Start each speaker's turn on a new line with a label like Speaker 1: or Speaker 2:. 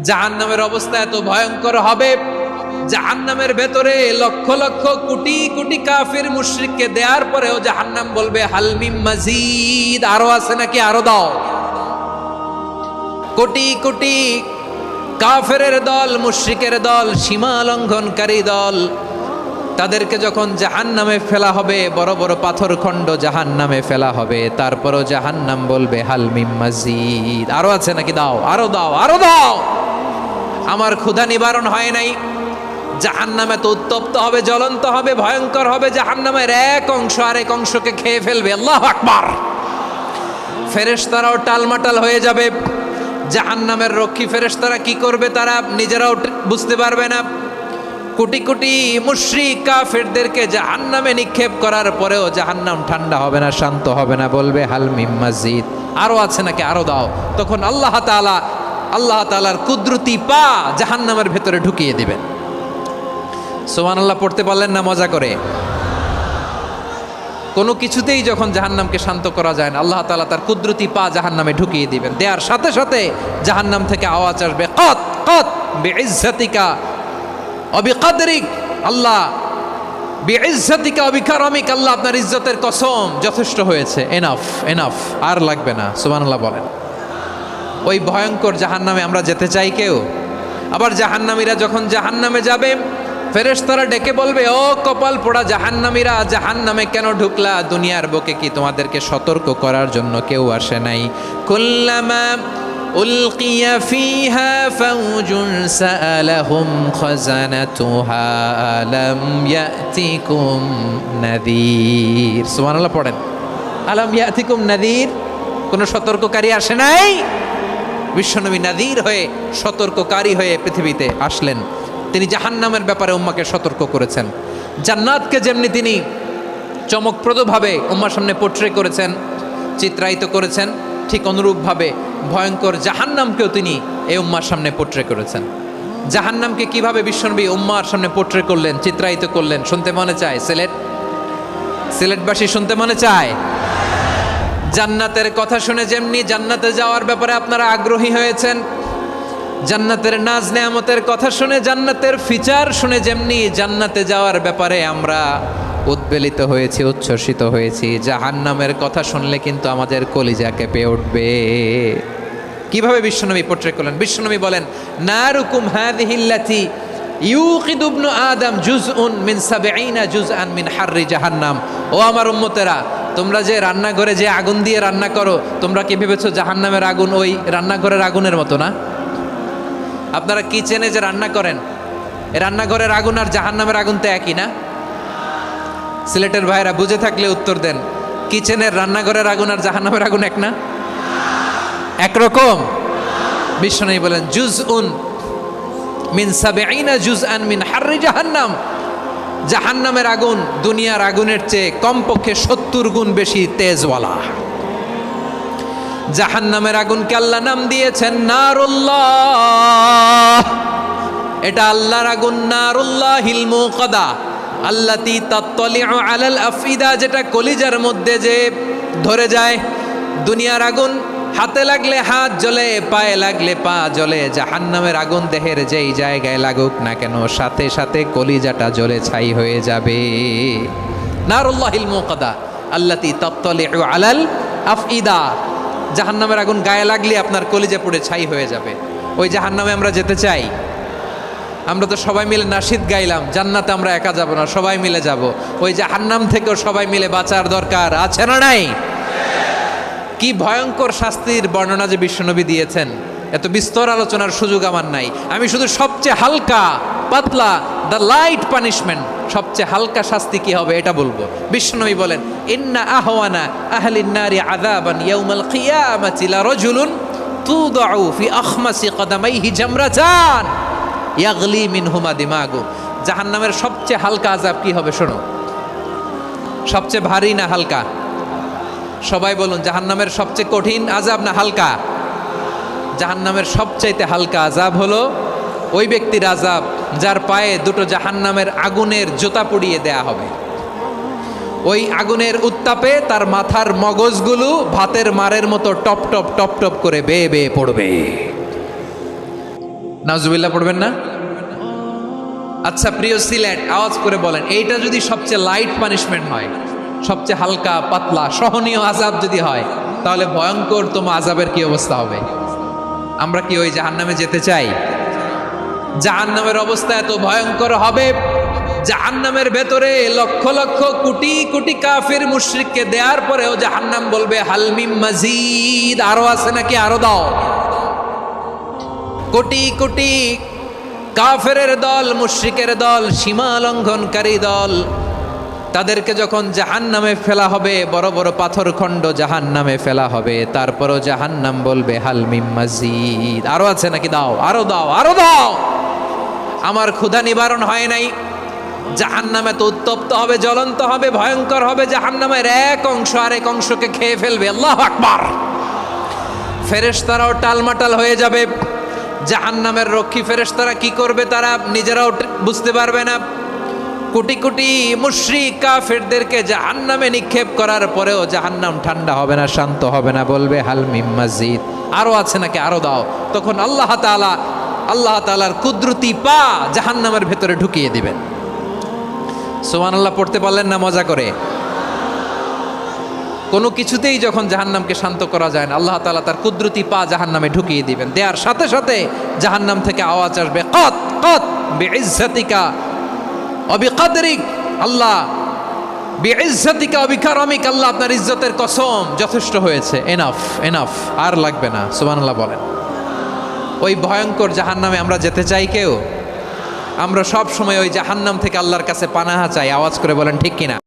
Speaker 1: জাহান্নামের অবস্থা এত ভয়ঙ্কর হবে, জাহান্নামের ভেতরে লক্ষ লক্ষ কোটি কোটি কাফির মুশরিককে দেওয়ার পরেও জাহান্নাম বলবে হাল মিম মাজিদ, আরো আছে নাকি, আরো দাও। কোটি কোটি কাফেরের দল, মুশরিকের দল, সীমা লঙ্ঘনকারী দল, তাদেরকে যখন জাহান্নামে ফেলা হবে, বড় বড় পাথরখণ্ড জাহান্নামে ফেলা হবে, তারপরও জাহান্নাম বলবে হাল মিম মাজিদ, আরো আছে নাকি, দাও, আরো দাও, আরো দাও। আমার ক্ষুধা নিবারণ হয় নাই। জাহান্নামে তো উত্তপ্ত হবে, জ্বলন্ত হবে, ভয়ঙ্কর হবে। জাহান্নামের এক অংশ আরেক অংশকে খেয়ে ফেলবে। আল্লাহু আকবার। ফেরেশতারাও টালমাটাল হয়ে যাবে। জাহান্নামের রক্ষী ফেরেশতারা কি করবে তারা নিজেরাও বুঝতে পারবে না। কোটি কোটি মুশরিক কাফেরদেরকে জাহান্নামে নিক্ষেপ করার পরেও জাহান্নাম ঠান্ডা হবে না, শান্ত হবে না, বলবে হাল মিম মাজিদ, আরো আছে নাকি, আরো দাও। তখন আল্লাহ তাআলার কুদরতি পা জাহান্নামের ভেতরে ঢুকিয়ে দিবেন। সুবহানাল্লাহ পড়তে পারলেন না মজা করে? কোনো কিছুতেই যখন জাহান্নামকে শান্ত করা যায় না, আল্লাহ তাআলা তার কুদরতি পা জাহান্নামে ঢুকিয়ে দিবেন। দেওয়ার সাথে সাথে জাহান্নাম থেকে আওয়াজ আসবে, কত কত বিইজ্জাতিকা ওয়া বিকদরিক, আল্লাহ বিইজ্জাতিকা ওয়া বিকারামিক, আল্লাহ আপনার ইজ্জতের কসম, যথেষ্ট হয়েছে, এনাফ এনাফ, আর লাগবে না। সুবহানাল্লাহ বলেন। ওই ভয়ঙ্কর জাহান্নামে আমরা যেতে চাই কেউ? আবার জাহান্নামীরা যখন জাহান্নামে যাবে, ফেরেশতারা ডেকে বলবে, ও কপাল পোড়া জাহান্নামীরা, জাহান্নামে কেন ঢুকলা? দুনিয়ার বুকে কি তোমাদেরকে সতর্ক করার জন্য কেউ আসে নাই? কুল্লামা উলকিয়া ফিহা ফাউজুন সাআলাহুম খাজানাতুহা আলাম ইয়াতিকুম নাযীর। সুবহানাল্লাহ পড়েন। আলাম ইয়াতিকুম নাযীর, কোন সতর্ককারী আসে নাই? বিশ্বনবী নাযীর হয়ে, সতর্ককারী হয়ে পৃথিবীতে আসলেন। তিনি জাহান্নামের ব্যাপারে উম্মাকে সতর্ক করেছেন। জান্নাতকে যেমনি তিনি চমকপ্রদভাবে উম্মার সামনে পোট্রে করেছেন, চিত্রায়িত করেছেন, ঠিক অনুরূপভাবে ভয়ঙ্কর জাহান্নামকেও তিনি এই উম্মার সামনে পোট্রে করেছেন। জাহান্নামকে কিভাবে বিশ্বনবী উম্মার সামনে পোট্রে করলেন, চিত্রায়িত করলেন, শুনতে মনে চায়? সিলেটবাসী শুনতে মনে চায়? জান্নাতের কথা শুনে যেমনি জান্নাতে যাওয়ার ব্যাপারে আপনারা আগ্রহী হয়েছেন, জান্নাতের নাজ নেয়ামতের কথা শুনে, জান্নাতের ফিচার শুনে যেমনি জান্নাতে যাওয়ার ব্যাপারে আমরা উদ্বেলিত হয়েছি, উচ্ছ্বসিত হয়েছি, জাহান্নামের কথা শুনলে কিন্তু আমাদের কলিজা কেঁপে উঠবে। কিভাবে বিশ্বনবী পোট্রে করলেন? বিশ্বনবী বলেন, নারুকুম হাযিহিল্লাতী ইউকিদু ইবনু আদম জুজউন মিন ৭০ জুজআন মিন হাররি জাহান্নাম। ও আমার উম্মতেরা, তোমরা যে রান্নাঘরে যে আগুন দিয়ে রান্না করো, তোমরা কি ভেবেছো জাহান্নামের আগুন ওই রান্নাঘরের আগুনের মতো না? আপনারা কিচেনে যে রান্না করেন, এই রান্নাঘরের আগুন আর জাহান্নামের আগুন তো একই না? সিলেটের ভাইরা বুঝে থাকলে উত্তর দেন। কিচেনের রান্নাঘরের আগুন আর জাহান্নামের আগুন এক না? একরকম? বিশ্বনবী বলেন, জুজউন মিন ৭০ জুজআন মিন হাররি জাহান্নাম। জাহান্নামের আগুন দুনিয়ার আগুনের চেয়ে কমপক্ষে ৭০ গুণ বেশি তেজওয়ালা। জাহান্নামের আগুনকে আল্লাহ নাম দিয়েছেন নারুল্লাহ। এটা আল্লাহর আগুন, নারুল্লাহিল মুকাদা আল্লাতী তাত্তালিউ আলাল আফইদা, যেটা কলিজার মধ্যে যে ধরে যায়। দুনিয়ার আগুন হাতে লাগলে হাত জ্বলে, পায়ে লাগলে পা জ্বলে। জাহান্নামের আগুন দেহের যেই জায়গায় লাগুক না কেন, সাথে সাথে কলিজাটা জ্বলে ছাই হয়ে যাবে। নারুল্লাহিল মুকাদা আল্লাতী তাত্তালিউ আলাল আফইদা। জাহান্নামের আগুন গায়ে লাগলে আপনার কলিজা পুড়ে ছাই হয়ে যাবে। ওই জাহান্নামে আমরা যেতে চাই? আমরা তো সবাই মিলে নাশিদ গাইলাম, জান্নাতে আমরা একা যাব না, সবাই মিলে যাব। ওই জাহান্নাম থেকেও সবাই মিলে বাঁচার দরকার আছে না নাই? কি ভয়ঙ্কর শাস্তির বর্ণনা যে বিশ্বনবী দিয়েছেন, এত বিস্তর আলোচনার সুযোগ আমার নাই। আমি শুধু সবচেয়ে হালকা পাতলা, দ্য লাইট পানিশমেন্ট, সবচেয়ে হালকা শাস্তি কি হবে এটা বলবো। বিশ্বনবী বলেন, ইন্না আহওয়ানা আহলিন নারি আযাবান ইয়াউমাল কিয়ামাতি লারাজুলুন তুদাউ ফি আখমাসি কদামাইহি জামরাতান ইয়াগলি মিনহুমা দিমাগু। জাহান্নামের সবচেয়ে হালকা আযাব কি হবে শোনো। সবচেয়ে ভারী না হালকা? সবাই বলুন, জাহান্নামের সবচেয়ে কঠিন আযাব না হালকা? জাহান্নামের সবচাইতে হালকা আযাব হলো ওই ব্যক্তির আযাব যার পায়ে দুটো জাহান্নামের আগুনের জুতা পুড়িয়ে দেয়া হবে। ওই আগুনের উত্তাপে তার মাথার মগজগুলো ভাতের মারের মতো টপ টপ টপ টপ করে বেয়ে বেয়ে পড়বে। নাউজুবিল্লাহ পড়বেন না? আচ্ছা প্রিয় সিলেট, আওয়াজ করে বলেন, এইটা যদি সবচেয়ে লাইট পানিশমেন্ট হয়, সবচেয়ে হালকা পাতলা সহনীয় আযাব যদি হয়, তাহলে ভয়ঙ্কর তোমা আযাবের কি অবস্থা হবে? আমরা কি ওই জাহান্নামে যেতে চাই? জাহান্নামের অবস্থা এত ভয়ঙ্কর হবে, জাহান্নামের ভেতরে লক্ষ লক্ষ কোটি কোটি কাফির মুশরিককে দেওয়ার পরেও জাহান্নাম বলবে হালমিম মাজিদ, আরো আছে নাকি, আরো দাও। কোটি কোটি কাফেরের দল, মুশরিকের দল, সীমা লঙ্ঘনকারী দল, তাদেরকে যখন জাহান্নামে ফেলা হবে, বড় বড় পাথরখণ্ড জাহান্নামে ফেলা হবে, তারপরও জাহান্নাম বলবে হালমিম মাজিদ, আরো আছে নাকি, দাও, আরো দাও, আরো দাও। আমার ক্ষুধা নিবারণ হয় নাই। জাহান্নামে তো উত্তপ্ত হবে, জ্বলন্ত হবে, ভয়ঙ্কর হবে। জাহান্নামের এক অংশ আরেক অংশকে খেয়ে ফেলবে। আল্লাহু আকবার। ফেরেশতারাও টালমাটাল হয়ে যাবে। জাহান্নামের রক্ষী ফেরেশতারা কি করবে তারা নিজেরাও বুঝতে পারবে না। কোটি কোটি মুশরিক কাফেরদেরকে জাহান্নামে নিক্ষেপ করার পরেও জাহান্নাম ঠান্ডা হবে না, শান্ত হবে না, বলবে হাল মিম মাজিদ, আরো আছে নাকি, আরো দাও। তখন আল্লাহ তাআলার কুদরতি পা জাহান্নামের ভেতরে ঢুকিয়ে দিবেন। সুবহানাল্লাহ পড়তে পারলেন না মজা করে? কোনো কিছুতেই যখন জাহান্নামকে শান্ত করা যায় না, আল্লাহ তাআলা তার কুদরতি পা জাহান্নামে ঢুকিয়ে দিবেন। দেওয়ার সাথে সাথে জাহান্নাম থেকে আওয়াজ আসবে, কত কত বিইজ্জাতিকা ওয়া বিকদরিক, আল্লাহ বিইজ্জাতিকা ওয়া বিকারামিক, আল্লাহ আপনার ইজ্জতের কসম, যথেষ্ট হয়েছে, এনাফ এনাফ, আর লাগবে না। সুবহানাল্লাহ বলেন। ওই ভয়ঙ্কর জাহান্নামে আমরা যেতে চাই কেউ? আমরা সব সময় ওই জাহান্নাম থেকে আল্লাহর কাছে পানাহা চাই। আওয়াজ করে বলেন ঠিক কিনা?